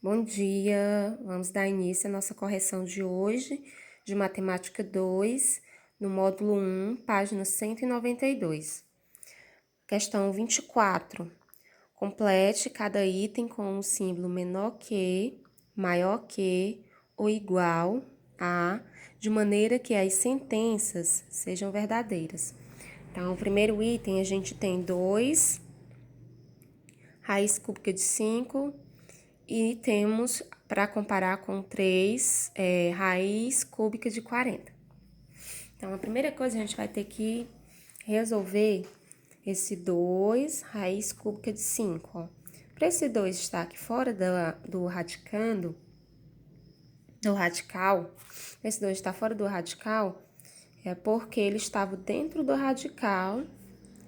Bom dia, vamos dar início à nossa correção de hoje, de Matemática 2, no módulo 1, página 192. Questão 24. Complete cada item com um símbolo menor que, maior que ou igual a, de maneira que as sentenças sejam verdadeiras. Então, o primeiro item a gente tem 2 raiz cúbica de 5 e temos para comparar com 3 raiz cúbica de 40. Então, a primeira coisa a gente vai ter que resolver esse 2 raiz cúbica de 5. Para esse 2 estar aqui fora do radical, esse 2 está fora do radical, é porque ele estava dentro do radical,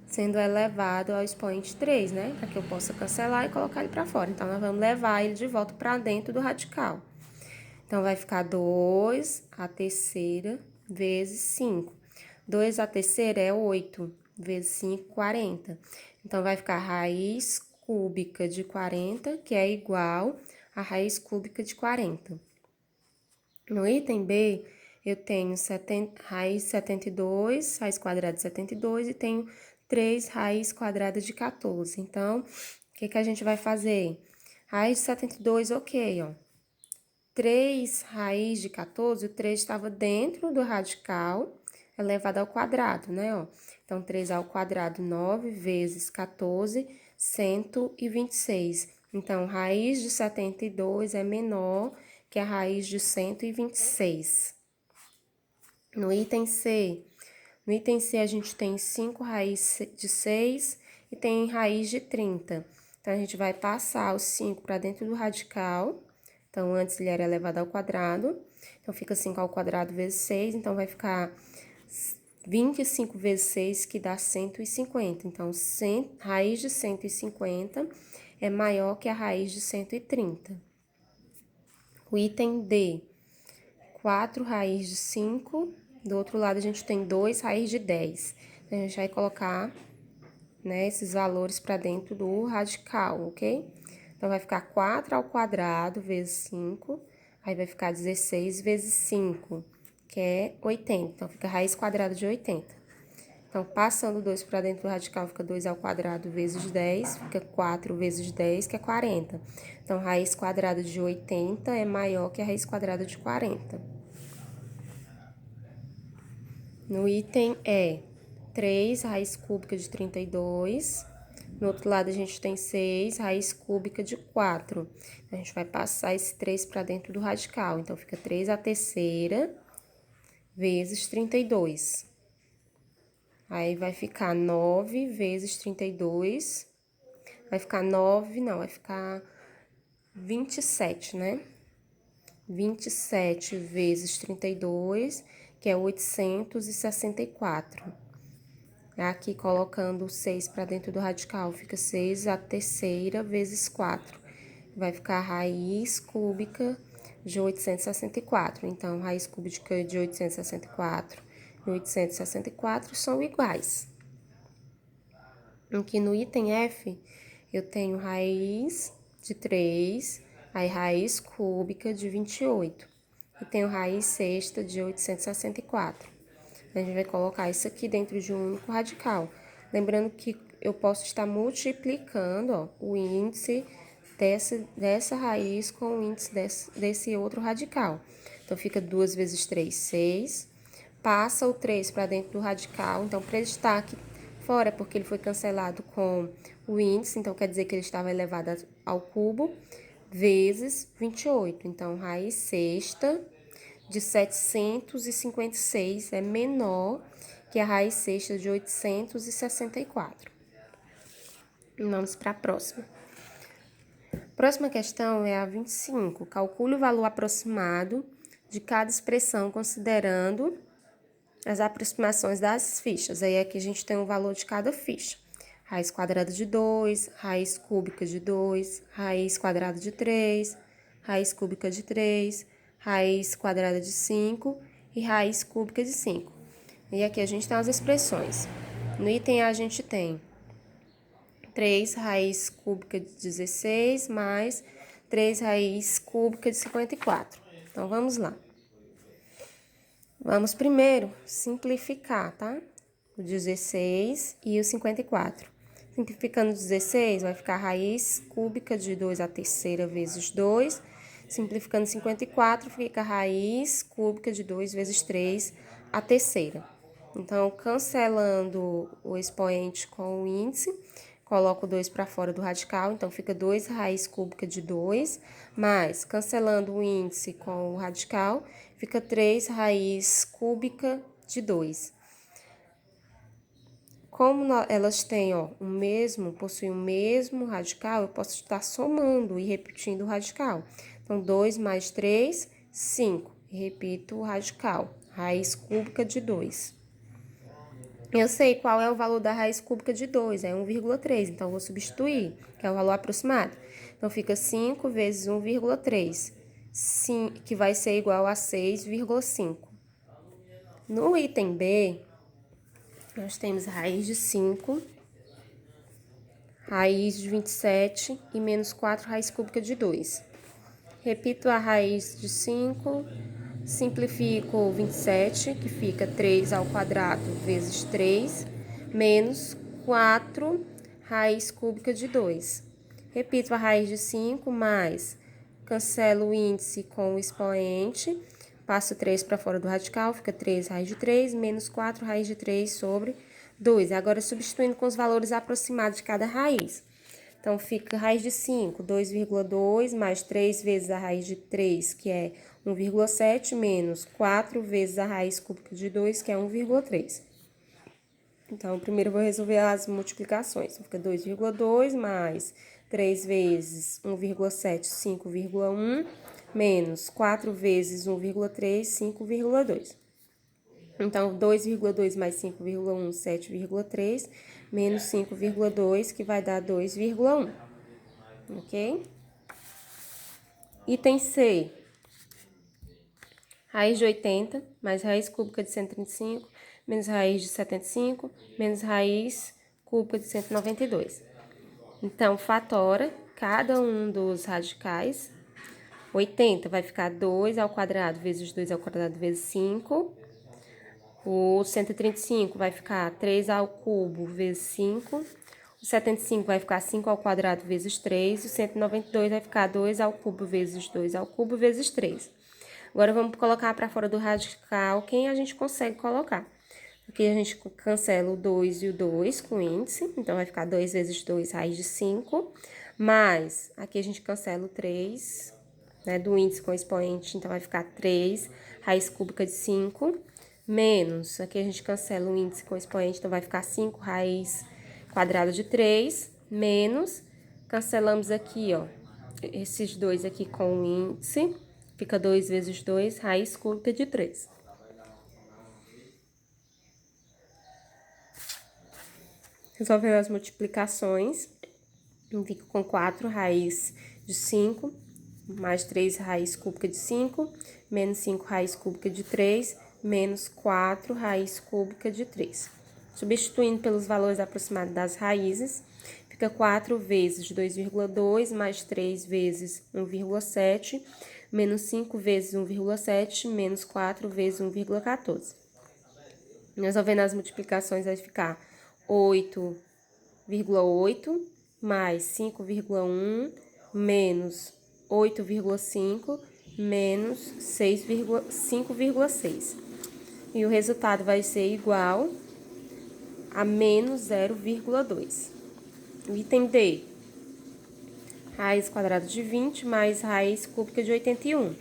sendo elevado ao expoente 3, né? Para que eu possa cancelar e colocar ele para fora. Então, nós vamos levar ele de volta para dentro do radical. Então, vai ficar 2 a terceira vezes 5. 2 a terceira é 8, vezes 5, 40. Então, vai ficar raiz cúbica de 40, que é igual a raiz cúbica de 40. No item B, eu tenho raiz 72, raiz quadrada de 72 e tenho 3 raiz quadrada de 14. Então, o que a gente vai fazer? Raiz de 72, ok, ó. 3 raiz de 14, o 3 estava dentro do radical elevado ao quadrado, né, ó. Então, 3 ao quadrado, 9 vezes 14, 126. Então, raiz de 72 é menor que a raiz de 126. No item C, a gente tem 5 raiz de 6 e tem raiz de 30. Então, a gente vai passar o 5 para dentro do radical. Então, antes ele era elevado ao quadrado. Então, fica 5 ao quadrado vezes 6. Então, vai ficar 25 vezes 6, que dá 150. Então, raiz de 150 é maior que a raiz de 130. O item D, 4 raiz de 5. Do outro lado, a gente tem 2 raiz de 10. Então, a gente vai colocar, né, esses valores para dentro do radical, ok? Então, vai ficar 4 ao quadrado vezes 5. Aí, vai ficar 16 vezes 5, que é 80. Então, fica raiz quadrada de 80. Então, passando 2 para dentro do radical, fica 2 ao quadrado vezes 10, fica 4 vezes 10, que é 40. Então, raiz quadrada de 80 é maior que a raiz quadrada de 40. No item E, 3 raiz cúbica de 32. No outro lado, a gente tem 6 raiz cúbica de 4. A gente vai passar esse 3 para dentro do radical. Então, fica 3 a terceira vezes 32. Aí, vai ficar 9 vezes 32. Vai ficar 9, não, vai ficar 27, né? 27 vezes 32, que é 864. Aqui, colocando 6 para dentro do radical, fica 6 a terceira vezes 4. Vai ficar raiz cúbica de 864. Então, raiz cúbica de 864 e 864 são iguais. Aqui no item F, eu tenho raiz de 3, aí raiz cúbica de 28. E tenho raiz sexta de 864. A gente vai colocar isso aqui dentro de um único radical. Lembrando que eu posso estar multiplicando, ó, o índice dessa raiz com o índice desse outro radical. Então, fica 2 vezes 3, 6. Passa o 3 para dentro do radical. Então, para ele estar aqui fora, porque ele foi cancelado com o índice, então quer dizer que ele estava elevado ao cubo, vezes 28. Então, raiz sexta de 756 é menor que a raiz sexta de 864. Vamos para a próxima. Próxima questão é a 25. Calcule o valor aproximado de cada expressão considerando as aproximações das fichas. Aí aqui a gente tem o valor de cada ficha. Raiz quadrada de 2, raiz cúbica de 2, raiz quadrada de 3, raiz cúbica de 3, raiz quadrada de 5 e raiz cúbica de 5. E aqui a gente tem as expressões. No item A a gente tem 3 raiz cúbica de 16 mais 3 raiz cúbica de 54. Então, vamos lá. Vamos primeiro simplificar, tá? O 16 e o 54. Simplificando o 16, vai ficar raiz cúbica de 2 à terceira vezes 2. Simplificando 54, fica raiz cúbica de 2 vezes 3 à terceira. Então, cancelando o expoente com o índice, coloco 2 para fora do radical, então fica 2 raiz cúbica de 2, mais, cancelando o índice com o radical, fica 3 raiz cúbica de 2. Como elas têm, ó, possuem o mesmo radical, eu posso estar somando e repetindo o radical. Então, 2 mais 3, 5. Repito o radical, raiz cúbica de 2. Eu sei qual é o valor da raiz cúbica de 2, é 1,3, então, eu vou substituir, que é o valor aproximado. Então, fica 5 vezes 1,3, que vai ser igual a 6,5. No item B, nós temos raiz de 5, raiz de 27 e menos 4 raiz cúbica de 2. Repito a raiz de 5, simplifico 27, que fica 3 ao quadrado vezes 3, menos 4 raiz cúbica de 2. Repito a raiz de 5, mais, cancelo o índice com o expoente, passo 3 para fora do radical, fica 3 raiz de 3, menos 4 raiz de 3 sobre 2. Agora, substituindo com os valores aproximados de cada raiz. Então, fica raiz de 5, 2,2, mais 3 vezes a raiz de 3, que é 1,7, menos 4 vezes a raiz cúbica de 2, que é 1,3. Então, primeiro eu vou resolver as multiplicações. Então, fica 2,2 mais 3 vezes 1,7, 5,1, menos 4 vezes 1,3, 5,2. Então, 2,2 mais 5,1, 7,3, menos 5,2, que vai dar 2,1. Ok? Item C. Raiz de 80, mais raiz cúbica de 135, menos raiz de 75, menos raiz cúbica de 192. Então, fatora cada um dos radicais. 80 vai ficar 2 ao quadrado vezes 2 ao quadrado vezes 5. O 135 vai ficar 3 ao cubo vezes 5. O 75 vai ficar 5 ao quadrado vezes 3. O 192 vai ficar 2 ao cubo vezes 2 ao cubo vezes 3. Agora, vamos colocar para fora do radical quem a gente consegue colocar. Aqui a gente cancela o 2 e o 2 com índice. Então, vai ficar 2 vezes 2, raiz de 5. Mais, aqui a gente cancela o 3, né, do índice com expoente. Então, vai ficar 3, raiz cúbica de 5. Menos, aqui a gente cancela o índice com expoente, então vai ficar 5 raiz quadrada de 3, menos, cancelamos aqui, ó, esses dois aqui com o índice, fica 2 vezes 2, raiz cúbica de 3. Resolvendo as multiplicações, eu fico com 4 raiz de 5, mais 3 raiz cúbica de 5, menos 5 raiz cúbica de 3, menos 4 raiz cúbica de 3. Substituindo pelos valores aproximados das raízes, fica 4 vezes 2,2 mais 3 vezes 1,7, menos 5 vezes 1,7, menos 4 vezes 1,14. Resolvendo as multiplicações, vai ficar 8,8 mais 5,1 menos 8,5 menos 5,6. E o resultado vai ser igual a menos 0,2. Item D. Raiz quadrada de 20 mais raiz cúbica de 81.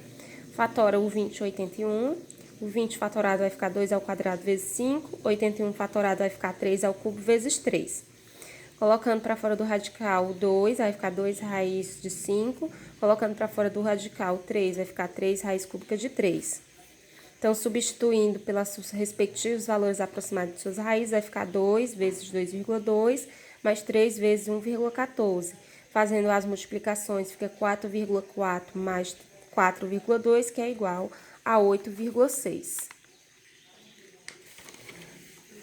Fatora o 20 e 81. O 20 fatorado vai ficar 2 ao quadrado vezes 5. 81 fatorado vai ficar 3 ao cubo vezes 3. Colocando para fora do radical 2, vai ficar 2 raiz de 5. Colocando para fora do radical 3, vai ficar 3 raiz cúbica de 3. Então, substituindo pelos respectivos valores aproximados de suas raízes, vai ficar 2 vezes 2,2 mais 3 vezes 1,14. Fazendo as multiplicações, fica 4,4 mais 4,2, que é igual a 8,6.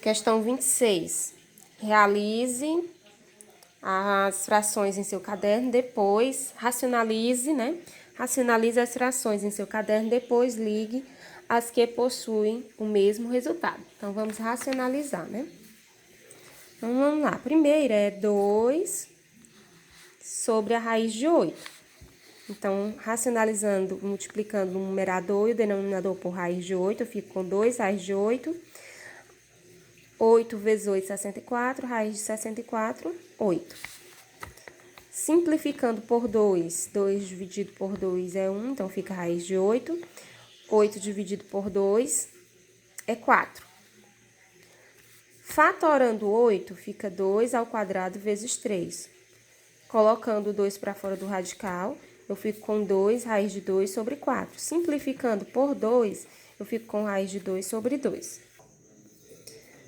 Questão 26. Realize as frações em seu caderno, depois racionalize, né? Racionalize as frações em seu caderno, depois ligue as que possuem o mesmo resultado. Então, vamos racionalizar, né? Então, vamos lá. A primeira é 2 sobre a raiz de 8. Então, racionalizando, multiplicando o numerador e o denominador por raiz de 8, eu fico com 2 raiz de 8. 8 vezes 8, 64. Raiz de 64, 8. Simplificando por 2, 2 dividido por 2 é 1, então fica raiz de 8. 8 dividido por 2 é 4. Fatorando 8, fica 2 ao quadrado vezes 3. Colocando 2 para fora do radical, eu fico com 2 raiz de 2 sobre 4. Simplificando por 2, eu fico com raiz de 2 sobre 2.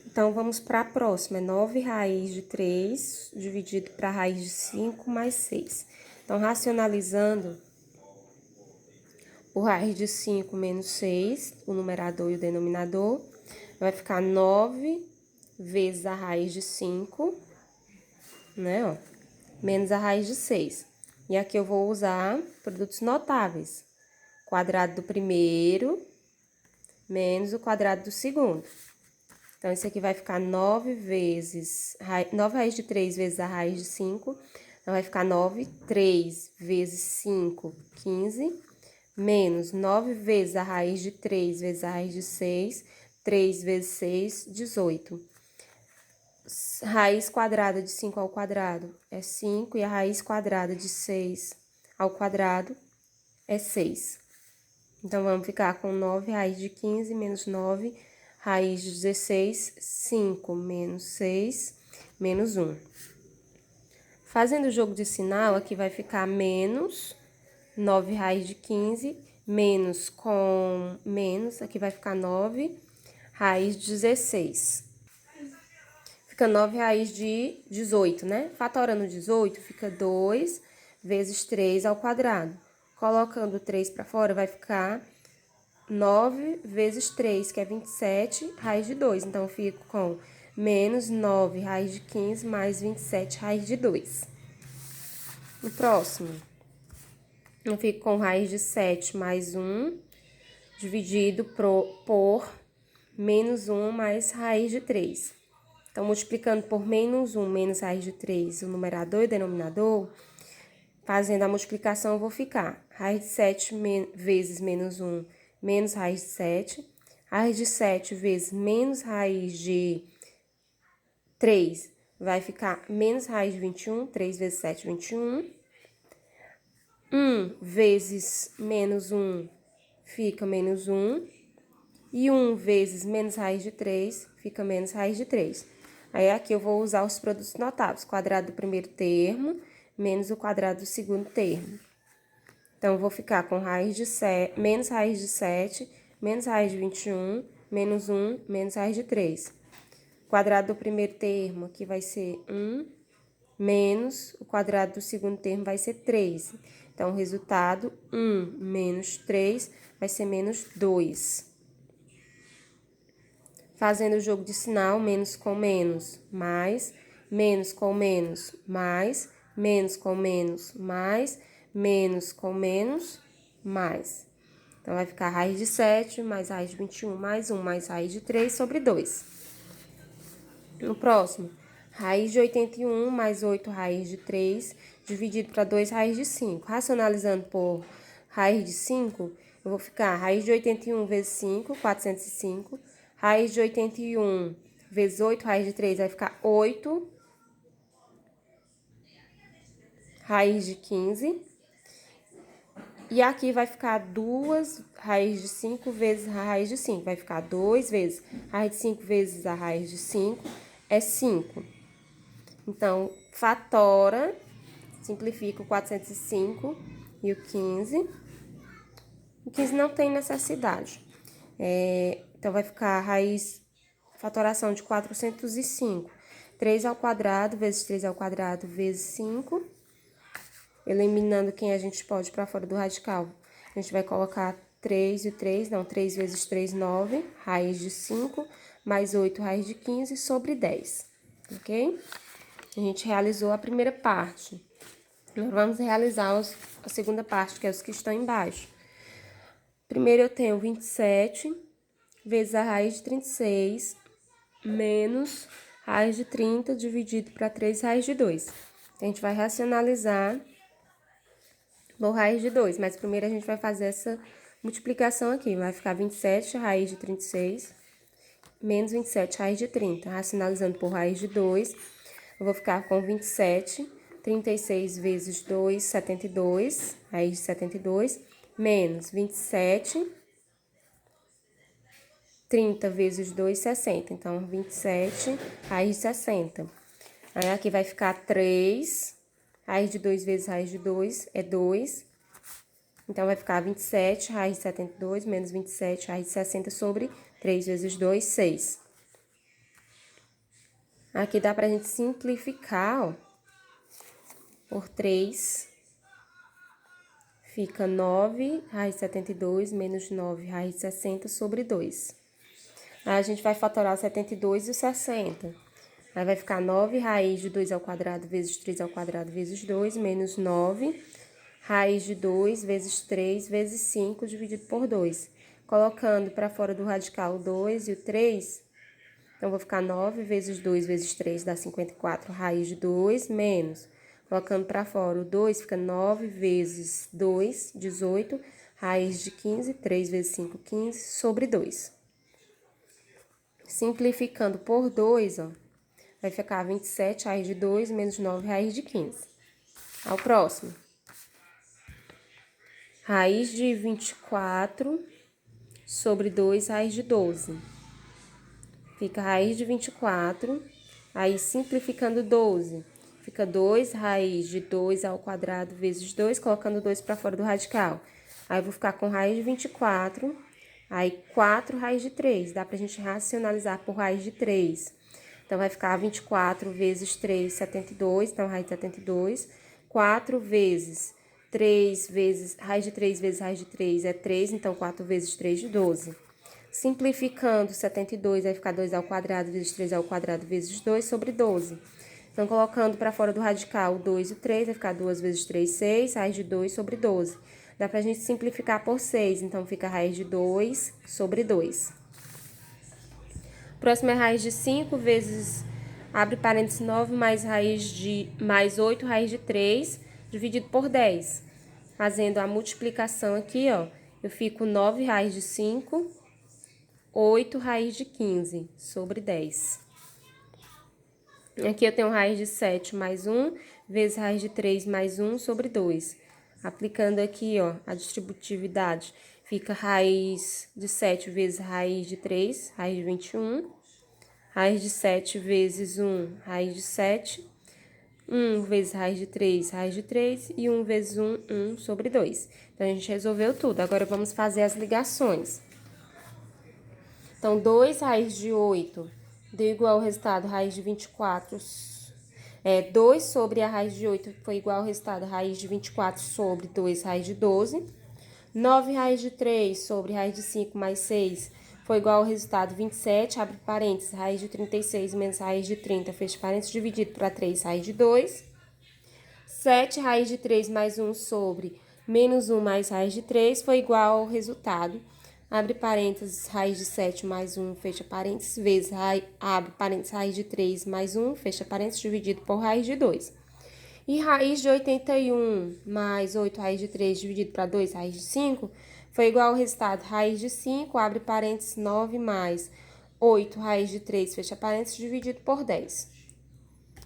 Então, vamos para a próxima. É 9 raiz de 3 dividido para raiz de 5 mais 6. Então, racionalizando, o raiz de 5 menos 6, o numerador e o denominador, vai ficar 9 vezes a raiz de 5, né, ó, menos a raiz de 6. E aqui eu vou usar produtos notáveis. Quadrado do primeiro menos o quadrado do segundo. Então, isso aqui vai ficar 9 raiz de 3 vezes a raiz de 5. Então, vai ficar 9, 3 vezes 5, 15, menos 9 vezes a raiz de 3 vezes a raiz de 6, 3 vezes 6, 18. Raiz quadrada de 5 ao quadrado é 5, e a raiz quadrada de 6 ao quadrado é 6. Então, vamos ficar com 9 raiz de 15 menos 9 raiz de 16, 5 menos 6, menos 1. Fazendo o jogo de sinal, aqui vai ficar menos 9 raiz de 15, menos com menos, aqui vai ficar 9 raiz de 16. Fica 9 raiz de 18, né? Fatorando 18, fica 2 vezes 3 ao quadrado. Colocando 3 para fora, vai ficar 9 vezes 3, que é 27, raiz de 2. Então, eu fico com menos 9 raiz de 15 mais 27 raiz de 2. No próximo, eu fico com raiz de 7 mais 1, dividido por menos 1 mais raiz de 3. Então, multiplicando por menos 1 menos raiz de 3, o numerador e o denominador, fazendo a multiplicação, eu vou ficar raiz de 7 vezes menos 1, menos raiz de 7. Raiz de 7 vezes menos raiz de 3 vai ficar menos raiz de 21, 3 vezes 7, 21. 1 vezes menos 1 fica menos 1. E 1 vezes menos raiz de 3 fica menos raiz de 3. Aí, aqui eu vou usar os produtos notáveis. Quadrado do primeiro termo menos o quadrado do segundo termo. Então, eu vou ficar com menos raiz de 7, menos raiz de 21, menos 1, menos raiz de 3. Quadrado do primeiro termo aqui vai ser 1, menos o quadrado do segundo termo vai ser 3. Então, o resultado, 1 menos 3 vai ser menos 2. Fazendo o jogo de sinal, menos com menos, mais, menos com menos, mais, menos com menos, mais, menos com menos, mais. Então, vai ficar raiz de 7 mais raiz de 21 mais 1 mais raiz de 3 sobre 2. No próximo, raiz de 81 mais 8 raiz de 3 dividido para 2 raiz de 5. Racionalizando por raiz de 5, eu vou ficar raiz de 81 vezes 5, 405. Raiz de 81 vezes 8 raiz de 3 vai ficar 8 raiz de 15. E aqui vai ficar 2 raiz de 5 vezes a raiz de 5. Vai ficar 2 vezes raiz de 5 vezes a raiz de 5 é 5. Então, fatora, simplifica o 405 e o 15. O 15 não tem necessidade. Então, vai ficar fatoração de 405. 3 ao quadrado vezes 3 ao quadrado vezes 5. Eliminando quem a gente pode para fora do radical. A gente vai colocar 3 e 3, não, 3 vezes 3, 9, raiz de 5, mais 8, raiz de 15, sobre 10, ok? A gente realizou a primeira parte. Agora vamos realizar a segunda parte, que é os que estão embaixo. Primeiro eu tenho 27 vezes a raiz de 36 menos raiz de 30 dividido para 3 raiz de 2. A gente vai racionalizar por raiz de 2, mas primeiro a gente vai fazer essa multiplicação aqui. Vai ficar 27 raiz de 36 menos 27 raiz de 30. Racionalizando por raiz de 2, eu vou ficar com 27, 36 vezes 2, 72, raiz de 72, menos 27, 30 vezes 2, 60. Então, 27, raiz de 60. Aí, aqui vai ficar 3, raiz de 2 vezes raiz de 2 é 2. Então, vai ficar 27, raiz de 72, menos 27, raiz de 60 sobre 3 vezes 2, 6. Aqui dá pra gente simplificar, ó, por 3. Fica 9 raiz de 72 menos 9 raiz de 60 sobre 2. Aí a gente vai fatorar o 72 e o 60. Aí vai ficar 9 raiz de 2 ao quadrado vezes 3 ao quadrado vezes 2 menos 9 raiz de 2 vezes 3 vezes 5 dividido por 2. Colocando para fora do radical o 2 e o 3, então vou ficar 9 vezes 2 vezes 3 dá 54 raiz de 2 menos... Colocando para fora o 2, fica 9 vezes 2, 18, raiz de 15, 3 vezes 5, 15, sobre 2. Simplificando por 2, ó, vai ficar 27 raiz de 2 menos 9 raiz de 15. Ao próximo. Raiz de 24 sobre 2 raiz de 12. Fica raiz de 24, aí simplificando 12. Fica 2 raiz de 2 ao quadrado vezes 2, colocando 2 para fora do radical. Aí, eu vou ficar com raiz de 24, aí 4 raiz de 3. Dá pra gente racionalizar por raiz de 3. Então, vai ficar 24 vezes 3, 72. Então, raiz de 72. 4 vezes 3 vezes... Raiz de 3 vezes raiz de 3 é 3. Então, 4 vezes 3 de 12. Simplificando 72, vai ficar 2 ao quadrado vezes 3 ao quadrado vezes 2 sobre 12. Então, colocando para fora do radical o 2 e o 3, vai ficar 2 vezes 3, 6, raiz de 2 sobre 12. Dá pra gente simplificar por 6, então fica raiz de 2 sobre 2. Próximo é raiz de 5 vezes, abre parênteses, 9 mais 8 raiz de 3, dividido por 10. Fazendo a multiplicação aqui, ó, eu fico 9 raiz de 5, 8 raiz de 15 sobre 10. Aqui eu tenho raiz de 7 mais 1, vezes raiz de 3 mais 1 sobre 2. Aplicando aqui, ó, a distributividade, fica raiz de 7 vezes raiz de 3, raiz de 21. Raiz de 7 vezes 1, raiz de 7. 1 vezes raiz de 3, raiz de 3. E 1 vezes 1, 1 sobre 2. Então, a gente resolveu tudo. Agora, vamos fazer as ligações. Então, 2 raiz de 8... deu igual ao resultado raiz de 24, 2 sobre a raiz de 8 foi igual ao resultado raiz de 24 sobre 2 raiz de 12. 9 raiz de 3 sobre raiz de 5 mais 6 foi igual ao resultado 27, abre parênteses, raiz de 36 menos raiz de 30, fecha parênteses, dividido para 3 raiz de 2. 7 raiz de 3 mais 1 sobre menos 1 mais raiz de 3 foi igual ao resultado, abre parênteses, raiz de 7 mais 1, fecha parênteses, vezes, abre parênteses, raiz de 3 mais 1, fecha parênteses, dividido por raiz de 2. E raiz de 81 mais 8 raiz de 3 dividido para 2 raiz de 5 foi igual ao resultado raiz de 5, abre parênteses, 9 mais 8 raiz de 3, fecha parênteses, dividido por 10.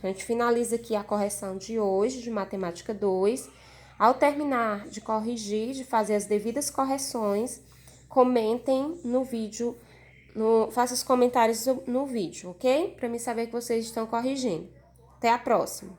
A gente finaliza aqui a correção de hoje, de Matemática 2. Ao terminar de corrigir, de fazer as devidas correções, comentem no vídeo, façam os comentários no vídeo, ok? Para mim saber que vocês estão corrigindo. Até a próxima!